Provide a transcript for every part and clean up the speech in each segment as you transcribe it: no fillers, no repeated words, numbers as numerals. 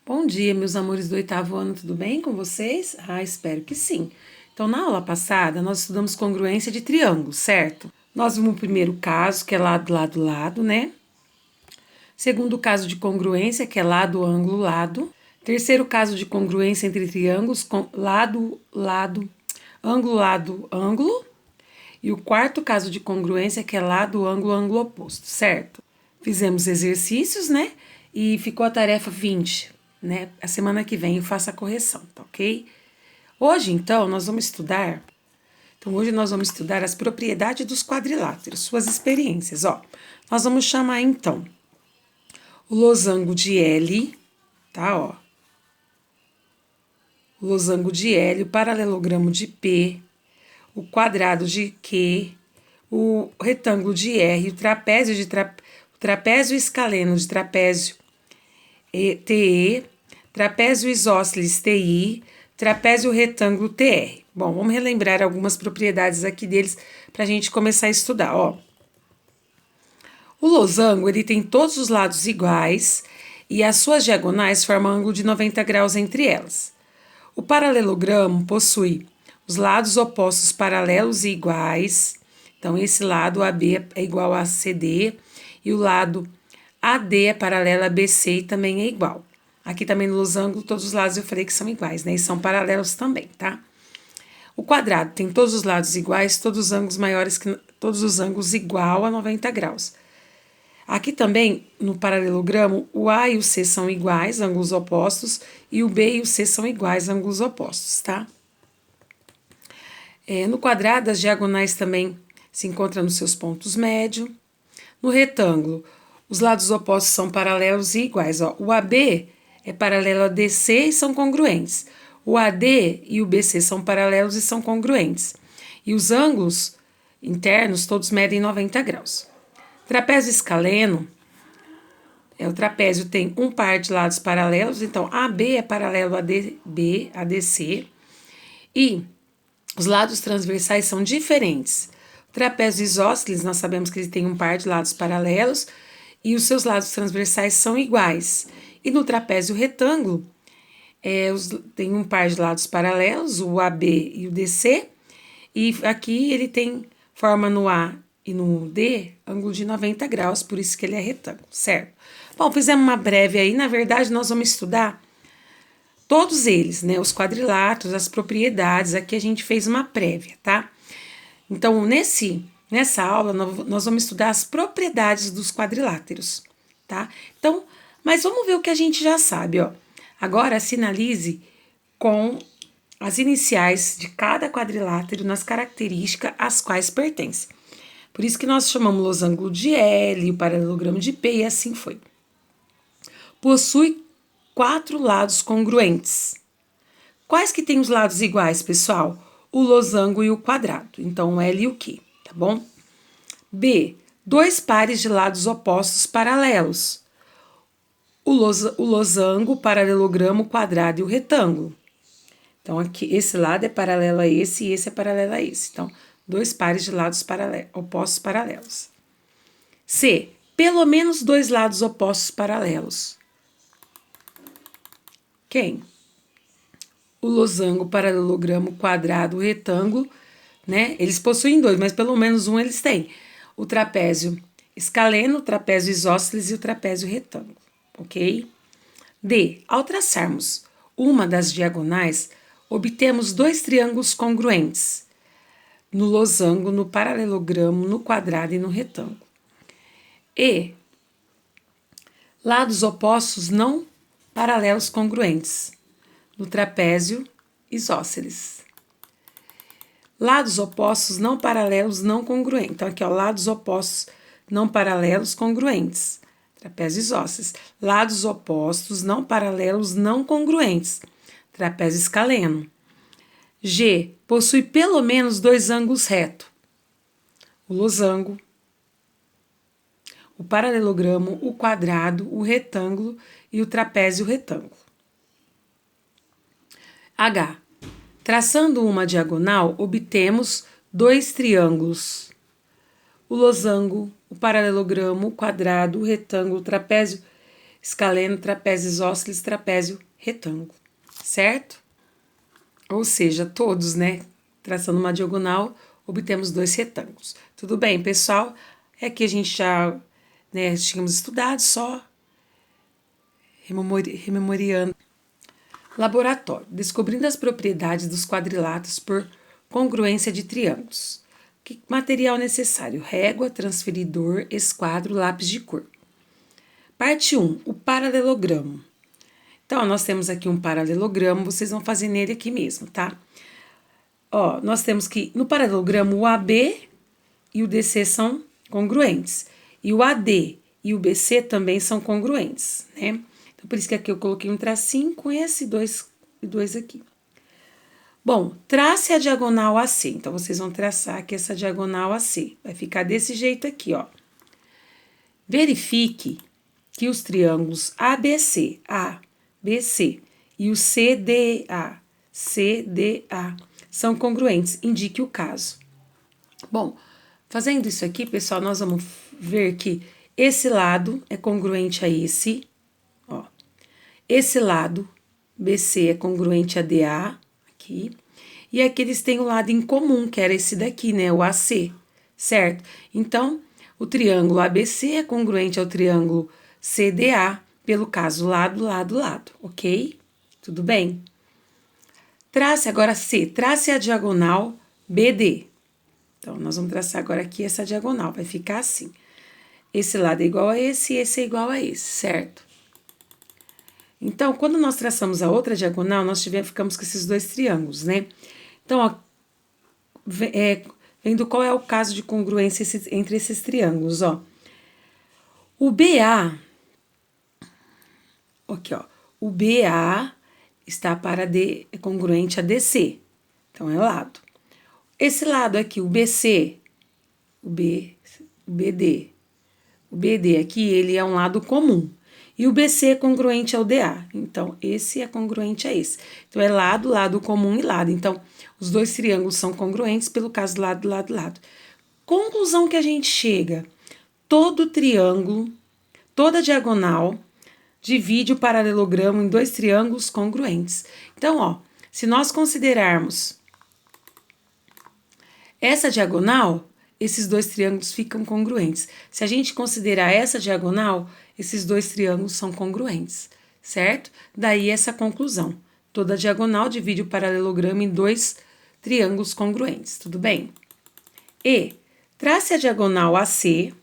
Bom dia, meus amores do oitavo ano, tudo bem com vocês? Espero que sim. Então, na aula passada, nós estudamos congruência de triângulos, certo? Nós vimos o primeiro caso, que é lado, lado, lado, né? Segundo caso de congruência, que é lado, ângulo, lado. Terceiro caso de congruência entre triângulos, com lado, lado, ângulo, lado, ângulo. E o quarto caso de congruência, que é lado, ângulo, ângulo oposto, certo? Fizemos exercícios, né? E ficou a tarefa 20, né? A semana que vem eu faço a correção, tá ok? Hoje, então, nós vamos estudar. Hoje nós vamos estudar as propriedades dos quadriláteros, suas experiências, ó. Nós vamos chamar, então, o losango de L, tá, ó. O losango de L, o paralelogramo de P, o quadrado de Q, o retângulo de R, o trapézio escaleno de trapézio TE, trapézio isósceles TI, trapézio retângulo TR. Bom, vamos relembrar algumas propriedades aqui deles para a gente começar a estudar, ó. O losango, ele tem todos os lados iguais e as suas diagonais formam ângulo de 90 graus entre elas. O paralelogramo possui os lados opostos paralelos e iguais. Então, esse lado AB é igual a CD e o lado AD é paralelo a BC e também é igual. Aqui também no losango, todos os lados eu falei que são iguais, né? E são paralelos também, tá? O quadrado tem todos os lados iguais, todos os ângulos maiores que todos os ângulos igual a 90 graus. Aqui também, no paralelogramo, o A e o C são iguais, ângulos opostos, e o B e o C são iguais, ângulos opostos, tá? No quadrado, as diagonais também se encontram nos seus pontos médios. No retângulo, os lados opostos são paralelos e iguais, ó. O AB é paralelo a DC e são congruentes. O AD e o BC são paralelos e são congruentes. E os ângulos internos todos medem 90 graus. Trapézio escaleno, o trapézio tem um par de lados paralelos, então AB é paralelo a DB, a DC, e os lados transversais são diferentes. O trapézio isósceles, nós sabemos que ele tem um par de lados paralelos, e os seus lados transversais são iguais. E no trapézio retângulo, tem um par de lados paralelos, o AB e o DC, e aqui ele forma no A e no D, ângulo de 90 graus, por isso que ele é retângulo, certo? Bom, fizemos uma breve aí, na verdade nós vamos estudar todos eles, né? Os quadriláteros, as propriedades, aqui a gente fez uma prévia, tá? Então, nessa aula, nós vamos estudar as propriedades dos quadriláteros, tá? Então, mas vamos ver o que a gente já sabe, ó. Agora, sinalize com as iniciais de cada quadrilátero nas características às quais pertence. Por isso que nós chamamos losango de L, o paralelogramo de P e assim foi. Possui 4 lados congruentes. Quais que tem os lados iguais, pessoal? O losango e o quadrado. Então, o L e o Q, tá bom? B. 2 pares de lados opostos paralelos. O losango, o paralelogramo, o quadrado e o retângulo. Então, aqui, esse lado é paralelo a esse e esse é paralelo a esse. Então, 2 pares de lados opostos paralelos. C. Pelo menos 2 lados opostos paralelos. Quem? O losango, o paralelogramo, o quadrado, o retângulo, né? Eles possuem 2, mas pelo menos um eles têm. O trapézio escaleno, o trapézio isósceles e o trapézio retângulo, ok? D. Ao traçarmos uma das diagonais, obtemos 2 triângulos congruentes. No losango, no paralelogramo, no quadrado e no retângulo. E. Lados opostos não paralelos congruentes. No trapézio isósceles. Lados opostos não paralelos não congruentes. Então, aqui, ó, lados opostos não paralelos congruentes. Trapézio isósceles. Lados opostos não paralelos não congruentes. Trapézio escaleno. G. Possui pelo menos 2 ângulos retos. O losango, o paralelogramo, o quadrado, o retângulo e o trapézio retângulo. H. Traçando uma diagonal, obtemos 2 triângulos. O losango, o paralelogramo, o quadrado, o retângulo, o trapézio escaleno, trapézio isósceles, trapézio retângulo, certo? Ou seja, todos, né? Traçando uma diagonal, obtemos 2 retângulos. Tudo bem, pessoal? É que a gente já, né, tínhamos estudado, só rememorando. Laboratório. Descobrindo as propriedades dos quadriláteros por congruência de triângulos. Que material necessário? Régua, transferidor, esquadro, lápis de cor. Parte 1. O paralelogramo. Então, nós temos aqui um paralelogramo, vocês vão fazer nele aqui mesmo, tá? Ó, nós temos que, no paralelogramo, o AB e o DC são congruentes. E o AD e o BC também são congruentes, né? Então, por isso que aqui eu coloquei um tracinho com esse dois aqui. Bom, trace a diagonal AC. Então, vocês vão traçar aqui essa diagonal AC. Vai ficar desse jeito aqui, ó. Verifique que os triângulos ABC, ABC e o CDA, CDA, são congruentes. Indique o caso. Bom, fazendo isso aqui, pessoal, nós vamos ver que esse lado é congruente a esse, ó. Esse lado, BC, é congruente a DA, aqui. E aqui eles têm o lado em comum, que era esse daqui, né, o AC, certo? Então, o triângulo ABC é congruente ao triângulo CDA, pelo caso lado, lado, lado, ok? Tudo bem? Trace agora C, trace a diagonal BD. Então, nós vamos traçar agora aqui essa diagonal, vai ficar assim. Esse lado é igual a esse é igual a esse, certo? Então, quando nós traçamos a outra diagonal, nós ficamos com esses 2 triângulos, né? Então, ó, vendo qual é o caso de congruência entre esses triângulos, ó. O BA, aqui, ó, o BA está é congruente a DC, então é lado. Esse lado aqui, o BC, o BD aqui, ele é um lado comum. E o BC é congruente ao DA. Então, esse é congruente a esse. Então, é lado, lado comum e lado. Então, os 2 triângulos são congruentes pelo caso lado, lado, lado. Conclusão que a gente chega. Todo triângulo, toda diagonal, divide o paralelogramo em 2 triângulos congruentes. Então, ó, se nós considerarmos essa diagonal, esses 2 triângulos ficam congruentes. Se a gente considerar essa diagonal, esses 2 triângulos são congruentes, certo? Daí essa conclusão. Toda diagonal divide o paralelogramo em 2 triângulos congruentes, tudo bem? E trace a diagonal AC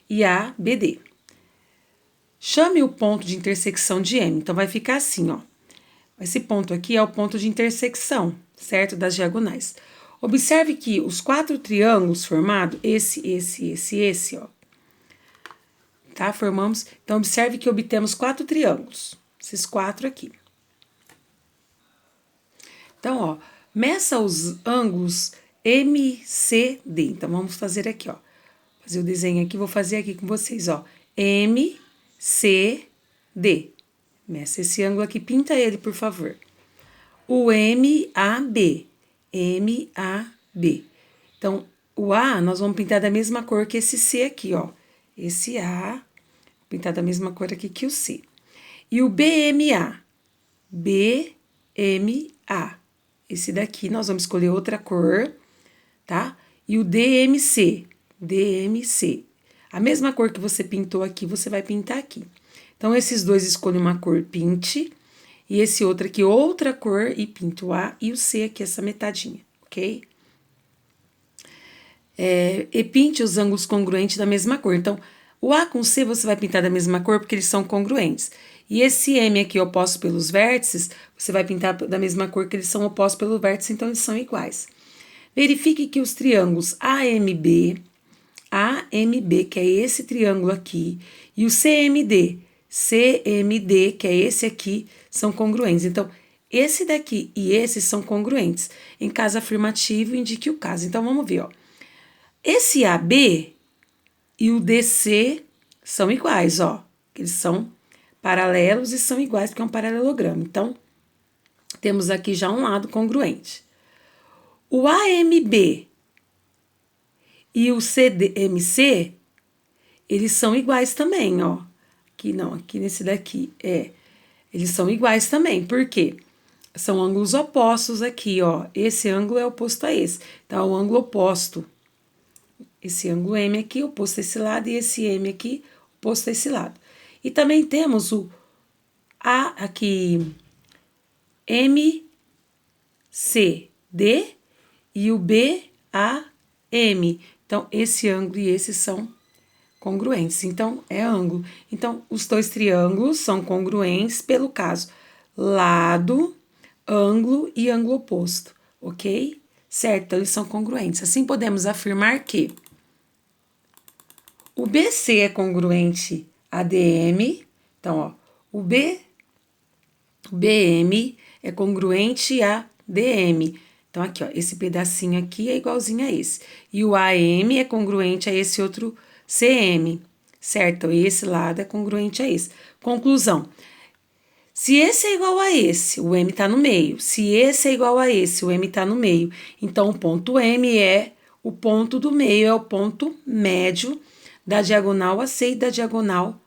e ABD. Chame o ponto de intersecção de M. Então, vai ficar assim, ó. Esse ponto aqui é o ponto de intersecção, certo? Das diagonais. Observe que os 4 triângulos formados, esse, ó. Tá? Formamos. Então, observe que obtemos 4 triângulos. Esses 4 aqui. Então, ó. Meça os ângulos MCD. Então, vamos fazer aqui, ó. Fazer o desenho aqui, vou fazer aqui com vocês, ó. MCD. Meça esse ângulo aqui, pinta ele, por favor. O MAB. MAB. Então, o A nós vamos pintar da mesma cor que esse C aqui, ó. Esse A, pintar da mesma cor aqui que o C. E o BMA. BMA. Esse daqui nós vamos escolher outra cor, tá? E o DMC. DMC. A mesma cor que você pintou aqui, você vai pintar aqui. Então, esses 2 escolhem uma cor, pinte. E esse outro aqui, outra cor, e pinto o A e o C aqui, essa metadinha, ok? E pinte os ângulos congruentes da mesma cor. Então, o A com o C você vai pintar da mesma cor porque eles são congruentes. E esse M aqui oposto pelos vértices, você vai pintar da mesma cor que eles são opostos pelo vértice, então eles são iguais. Verifique que os triângulos AMB, que é esse triângulo aqui, e o CMD, que é esse aqui, são congruentes. Então, esse daqui e esse são congruentes. Em caso afirmativo, indique o caso. Então, vamos ver, ó. Esse AB e o DC são iguais, ó. Eles são paralelos e são iguais, porque é um paralelogramo. Então, temos aqui já um lado congruente. O AMB e o CDMC, eles são iguais também, ó. Aqui não, aqui nesse daqui, eles são iguais também, por quê? São ângulos opostos aqui, ó, esse ângulo é oposto a esse, então, é o ângulo oposto. Esse ângulo M aqui, oposto a esse lado, e esse M aqui, oposto a esse lado. E também temos o A aqui, MCD e o BAM. Então, esse ângulo e esse são congruentes. Então, é ângulo. Então, os dois triângulos são congruentes pelo caso lado, ângulo e ângulo oposto, ok? Certo? Então, eles são congruentes. Assim, podemos afirmar que o BC é congruente a DM. Então, ó, o BM é congruente a DM. Então, aqui, ó, esse pedacinho aqui é igualzinho a esse. E o AM é congruente a esse outro CM, certo? Então, esse lado é congruente a esse. Conclusão. Se esse é igual a esse, o M está no meio. Se esse é igual a esse, o M está no meio. Então, o ponto M é o ponto do meio, é o ponto médio da diagonal AC e da diagonal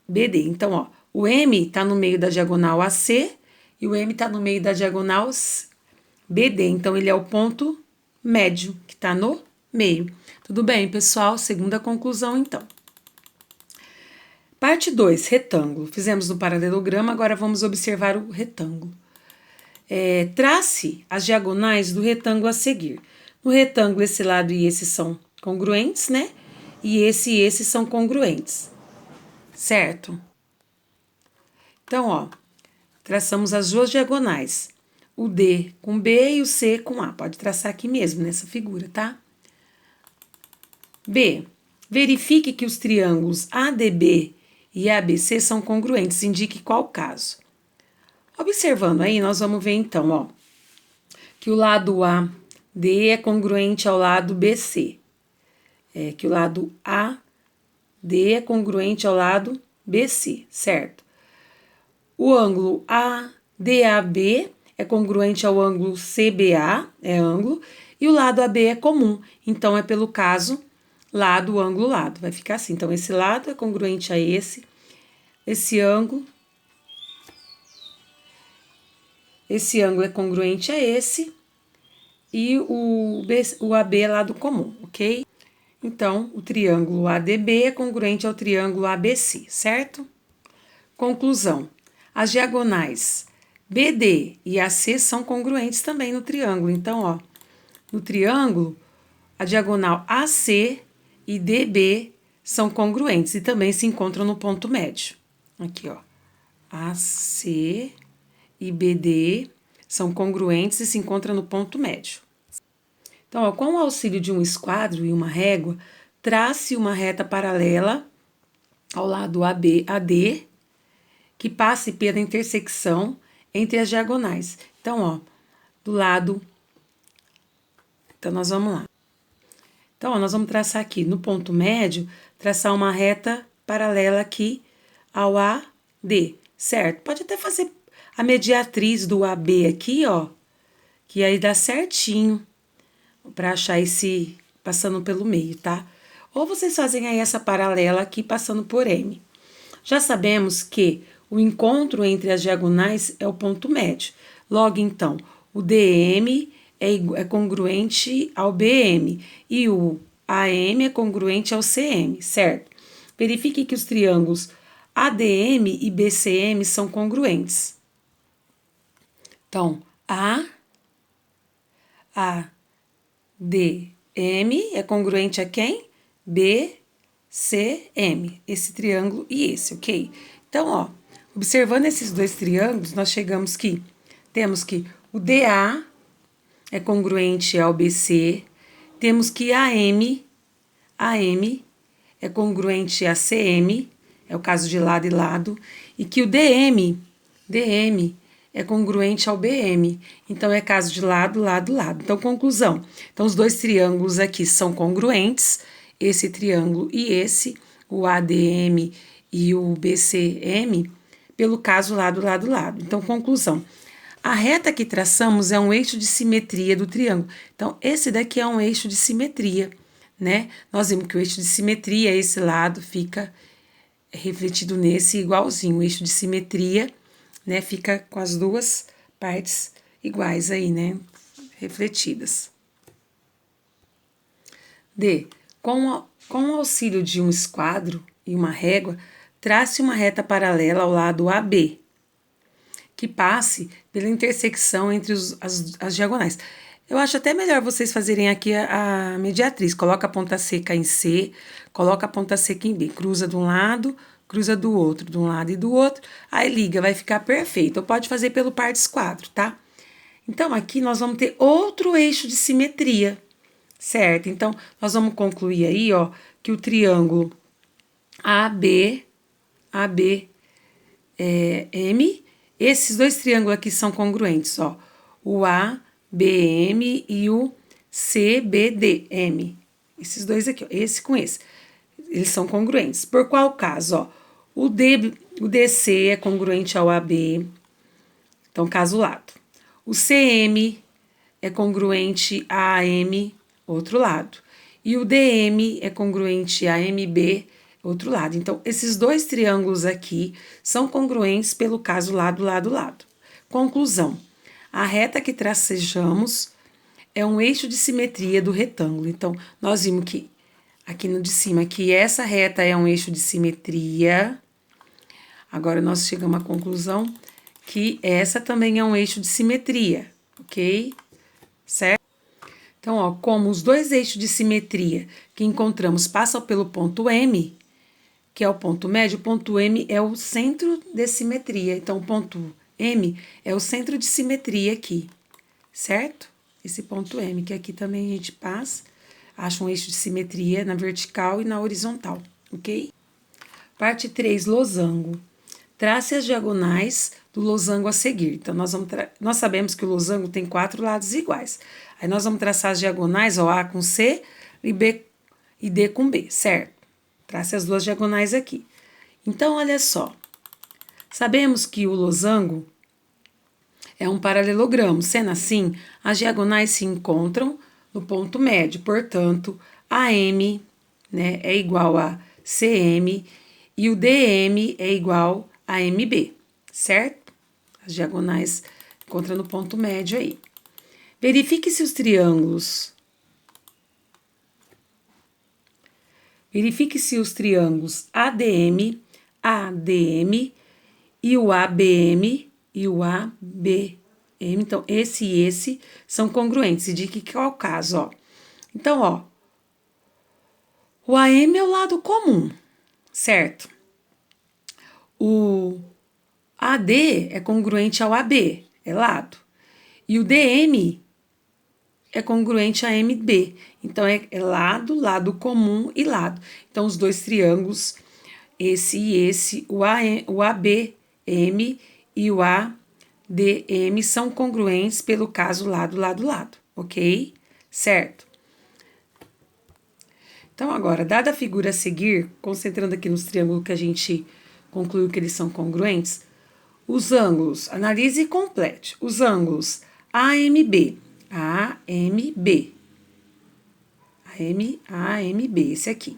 BD. Então, ó, o M está no meio da diagonal AC e o M está no meio da diagonal BD. Então, ele é o ponto médio, que está no meio. Tudo bem, pessoal? Segunda conclusão, então. Parte 2, retângulo. Fizemos no paralelogramo, agora vamos observar o retângulo. Trace as diagonais do retângulo a seguir. No retângulo, esse lado e esse são congruentes, né? E esse são congruentes, certo? Então, ó, traçamos as duas diagonais. O D com B e o C com A. Pode traçar aqui mesmo, nessa figura, tá? B. Verifique que os triângulos ADB e ABC são congruentes. Indique qual caso. Observando aí, nós vamos ver então, ó, que o lado AD é congruente ao lado BC. Que o lado AD é congruente ao lado BC, certo? O ângulo ADAB é congruente ao ângulo CBA, é ângulo, e o lado AB é comum, então é pelo caso lado, ângulo, lado. Vai ficar assim, então esse lado é congruente a esse ângulo é congruente a esse, e o AB é lado comum, ok? Então, o triângulo ADB é congruente ao triângulo ABC, certo? Conclusão. As diagonais BD e AC são congruentes também no triângulo. Então, ó, no triângulo, a diagonal AC e DB são congruentes e também se encontram no ponto médio. Aqui, ó, AC e BD são congruentes e se encontram no ponto médio. Então, ó, com o auxílio de um esquadro e uma régua, trace uma reta paralela ao lado AD, que passe pela intersecção entre as diagonais. Então, ó, do lado... Então, nós vamos lá. Então, ó, nós vamos traçar aqui no ponto médio, traçar uma reta paralela aqui ao AD, certo? Pode até fazer a mediatriz do AB aqui, ó, que aí dá certinho para achar esse passando pelo meio, tá? Ou vocês fazem aí essa paralela aqui passando por M. Já sabemos que o encontro entre as diagonais é o ponto médio. Logo, então, o DM é congruente ao BM e o AM é congruente ao CM, certo? Verifique que os triângulos ADM e BCM são congruentes. Então, ADM é congruente a quem? BCM, esse triângulo e esse, ok? Então, ó, observando esses dois triângulos, nós chegamos que temos que o DA é congruente ao BC, temos que AM é congruente a CM, é o caso de lado e lado, e que o DM é congruente ao BM, então é caso de lado, lado, lado. Então, conclusão. Então, os dois triângulos aqui são congruentes, esse triângulo e esse, o ADM e o BCM, pelo caso lado, lado, lado. Então, conclusão. A reta que traçamos é um eixo de simetria do triângulo. Então, esse daqui é um eixo de simetria, né? Nós vimos que o eixo de simetria, esse lado, fica refletido nesse igualzinho, o eixo de simetria, né? Fica com as duas partes iguais aí, né? Refletidas. D. Com o auxílio de um esquadro e uma régua, trace uma reta paralela ao lado AB, que passe pela intersecção entre as diagonais. Eu acho até melhor vocês fazerem aqui a mediatriz. Coloca a ponta seca em C, coloca a ponta seca em B. Cruza de um lado, cruza do outro, de um lado e do outro. Aí liga, vai ficar perfeito. Ou pode fazer pelo par de esquadro, tá? Então, aqui nós vamos ter outro eixo de simetria, certo? Então, nós vamos concluir aí, ó, que o triângulo AB, M, esses dois triângulos aqui são congruentes, ó. O ABM e o CBDM. Esses dois aqui, ó, esse com esse. Eles são congruentes. Por qual caso, ó? O DC é congruente ao AB, então caso lado. O CM é congruente a AM, outro lado. E o DM é congruente a MB, outro lado. Então, esses dois triângulos aqui são congruentes pelo caso lado, lado, lado. Conclusão. A reta que tracejamos é um eixo de simetria do retângulo. Então, nós vimos que, aqui no de cima, que essa reta é um eixo de simetria. Agora, nós chegamos à conclusão que essa também é um eixo de simetria, ok? Certo? Então, ó, como os dois eixos de simetria que encontramos passam pelo ponto M, que é o ponto médio, o ponto M é o centro de simetria. Então, o ponto M é o centro de simetria aqui, certo? Esse ponto M, que aqui também a gente passa, acha um eixo de simetria na vertical e na horizontal, ok? Parte 3, losango. Trace as diagonais do losango a seguir. Então, nós sabemos que o losango tem 4 lados iguais. Aí, nós vamos traçar as diagonais, ó, A com C e B e D com B, certo? Trace as duas diagonais aqui. Então, olha só. Sabemos que o losango é um paralelogramo. Sendo assim, as diagonais se encontram no ponto médio. Portanto, AM, né, é igual a CM e o DM é igual a MB, certo? As diagonais encontram no ponto médio aí. Verifique se os triângulos ADM, ADM e o ABM e o ABM, então esse e esse são congruentes. E de que é o caso, ó. Então, ó, o AM é o lado comum, certo? O AD é congruente ao AB, é lado. E o DM é congruente a MB. Então, é lado, lado comum e lado. Então, os dois triângulos, esse e esse, o ABM e o ADM são congruentes pelo caso lado, lado, lado, ok? Certo? Então, agora, dada a figura a seguir, concentrando aqui nos triângulos que a gente concluiu que eles são congruentes, os ângulos, analise e complete. Os ângulos AMB, esse aqui,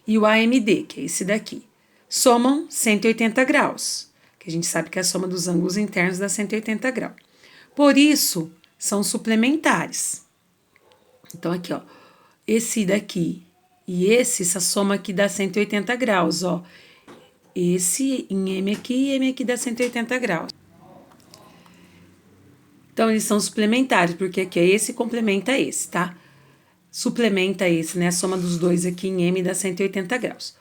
e o AMD, que é esse daqui, somam 180 graus, que a gente sabe que a soma dos ângulos internos dá 180 graus. Por isso, são suplementares. Então, aqui, ó, esse daqui e essa soma aqui dá 180 graus, ó. Esse em M aqui e M aqui dá 180 graus. Então, eles são suplementares, porque aqui é esse complementa esse, tá? Suplementa esse, né? A soma dos dois aqui em M dá 180 graus.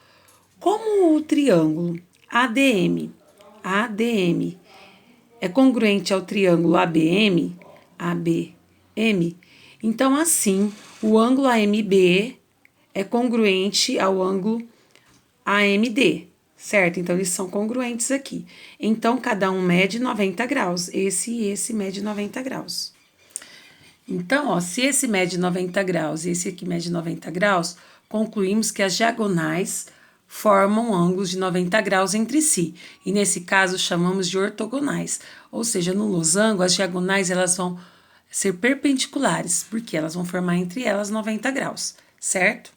Como o triângulo ADM é congruente ao triângulo ABM, então, assim, o ângulo AMB é congruente ao ângulo AMD, certo? Então, eles são congruentes aqui. Então, cada um mede 90 graus. Esse e esse mede 90 graus. Então, ó, se esse mede 90 graus e esse aqui mede 90 graus, concluímos que as diagonais formam ângulos de 90 graus entre si. E, nesse caso, chamamos de ortogonais. Ou seja, no losango, as diagonais elas vão ser perpendiculares, porque elas vão formar entre elas 90 graus, certo?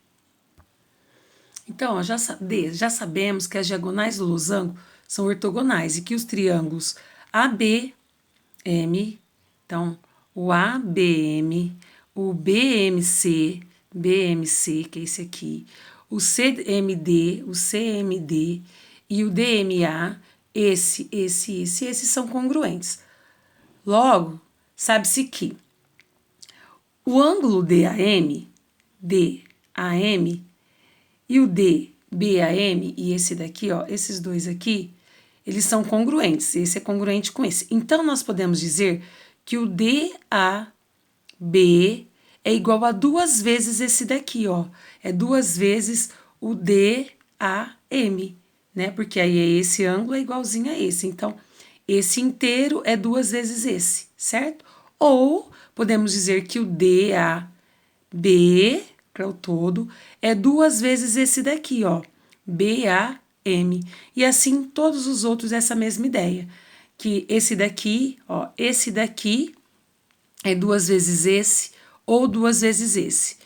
Então, ó, já sabemos que as diagonais do losango são ortogonais e que os triângulos ABM, então, o ABM, o BMC, que é esse aqui, o CMD e o DMA, esses são congruentes. Logo, sabe-se que o ângulo DAM e o DBAM e esse daqui, ó, esses dois aqui, eles são congruentes. Esse é congruente com esse. Então, nós podemos dizer que o DAB é igual a 2 vezes esse daqui, ó. É 2 vezes o DAM, né? Porque aí esse ângulo é igualzinho a esse. Então, esse inteiro é 2 vezes esse, certo? Ou podemos dizer que o DAB, que é o todo, é 2 vezes esse daqui, ó. BAM. E assim todos os outros essa mesma ideia. Que esse daqui, ó, esse daqui é 2 vezes esse ou 2 vezes esse.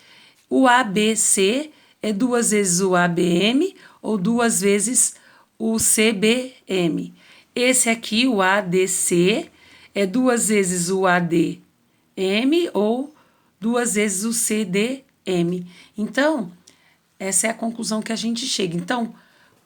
O ABC é 2 vezes o ABM ou 2 vezes o CBM. Esse aqui, o ADC, é 2 vezes o ADM ou 2 vezes o CDM. Então, essa é a conclusão que a gente chega. Então,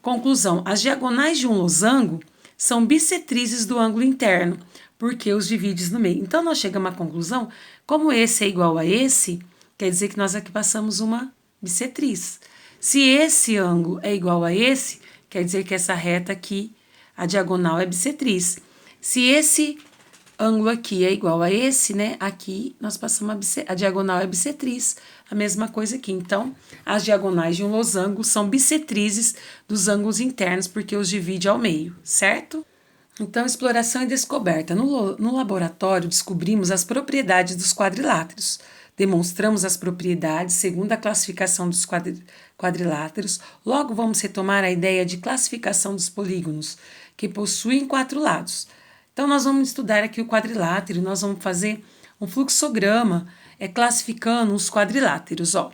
conclusão, as diagonais de um losango são bissetrizes do ângulo interno, porque os divides no meio. Então, nós chegamos à conclusão, como esse é igual a esse, quer dizer que nós aqui passamos uma bissetriz. Se esse ângulo é igual a esse, quer dizer que essa reta aqui, a diagonal é bissetriz. Se esse ângulo aqui é igual a esse, né? Aqui nós passamos a diagonal é bissetriz. A mesma coisa aqui. Então, as diagonais de um losango são bissetrizes dos ângulos internos, porque os divide ao meio, certo? Então, exploração e descoberta. No laboratório, descobrimos as propriedades dos quadriláteros. Demonstramos as propriedades segundo a classificação dos quadriláteros. Logo, vamos retomar a ideia de classificação dos polígonos, que possuem 4 lados. Então, nós vamos estudar aqui o quadrilátero, nós vamos fazer um fluxograma classificando os quadriláteros. Ó.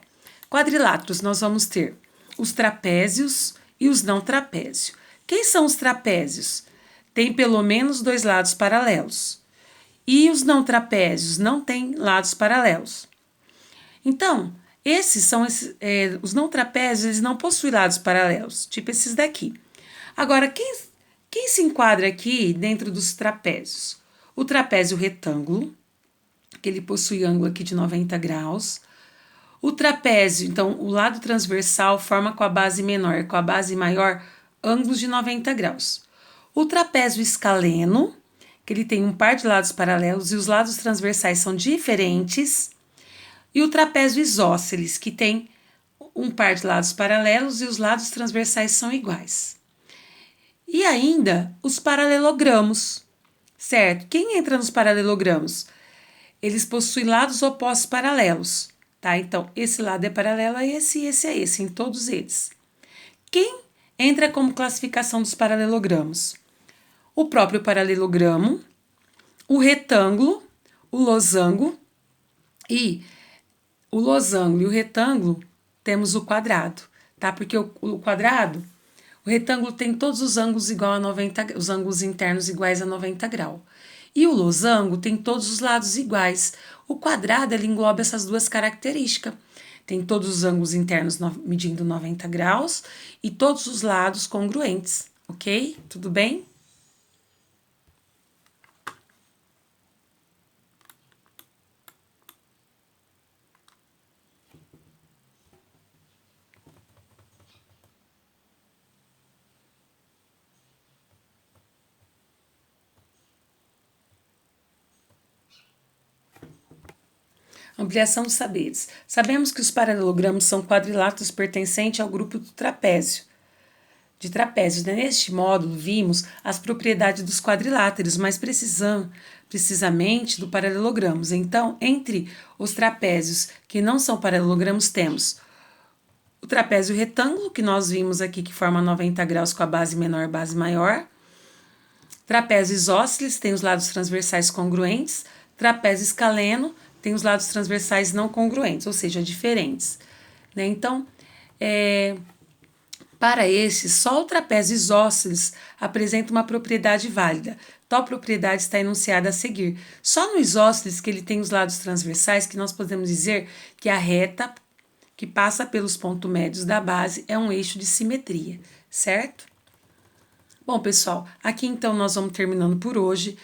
Quadriláteros, nós vamos ter os trapézios e os não trapézios. Quem são os trapézios? Tem pelo menos 2 lados paralelos. E os não trapézios não têm lados paralelos. Então, os não trapézios, eles não possuem lados paralelos, tipo esses daqui. Agora, quem se enquadra aqui dentro dos trapézios? O trapézio retângulo, que ele possui ângulo aqui de 90 graus. O trapézio, então, o lado transversal forma com a base menor e com a base maior ângulos de 90 graus. O trapézio escaleno, que ele tem um par de lados paralelos e os lados transversais são diferentes. E o trapézio isósceles, que tem um par de lados paralelos e os lados transversais são iguais. E ainda os paralelogramos, certo? Quem entra nos paralelogramos? Eles possuem lados opostos paralelos, tá? Então, esse lado é paralelo a esse e esse a esse, em todos eles. Quem entra como classificação dos paralelogramos? O próprio paralelogramo, o retângulo, o losango e o losango e o retângulo temos o quadrado, tá? Porque o quadrado, o retângulo tem todos os ângulos igual a 90, os ângulos internos iguais a 90 graus. E o losango tem todos os lados iguais. O quadrado, ele engloba essas duas características. Tem todos os ângulos internos medindo 90 graus e todos os lados congruentes, ok? Tudo bem? Ampliação dos saberes. Sabemos que os paralelogramos são quadriláteros pertencentes ao grupo do trapézio. De trapézios. Neste módulo, vimos as propriedades dos quadriláteros, mas precisamente do paralelogramos. Então, entre os trapézios que não são paralelogramos, temos o trapézio retângulo, que nós vimos aqui, que forma 90 graus com a base menor e base maior. Trapézio isósceles, tem os lados transversais congruentes. Trapézio escaleno, tem os lados transversais não congruentes, ou seja, diferentes. Né? Então, Para esses, só o trapézio isósceles apresenta uma propriedade válida. Tal propriedade está enunciada a seguir. Só no isósceles que ele tem os lados transversais que nós podemos dizer que a reta que passa pelos pontos médios da base é um eixo de simetria, certo? Bom, pessoal, aqui então nós vamos terminando por hoje.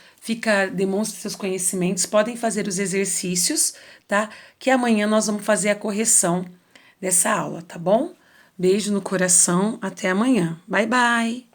Demonstre seus conhecimentos, podem fazer os exercícios, tá? Que amanhã nós vamos fazer a correção dessa aula, tá bom? Beijo no coração, até amanhã. Bye, bye!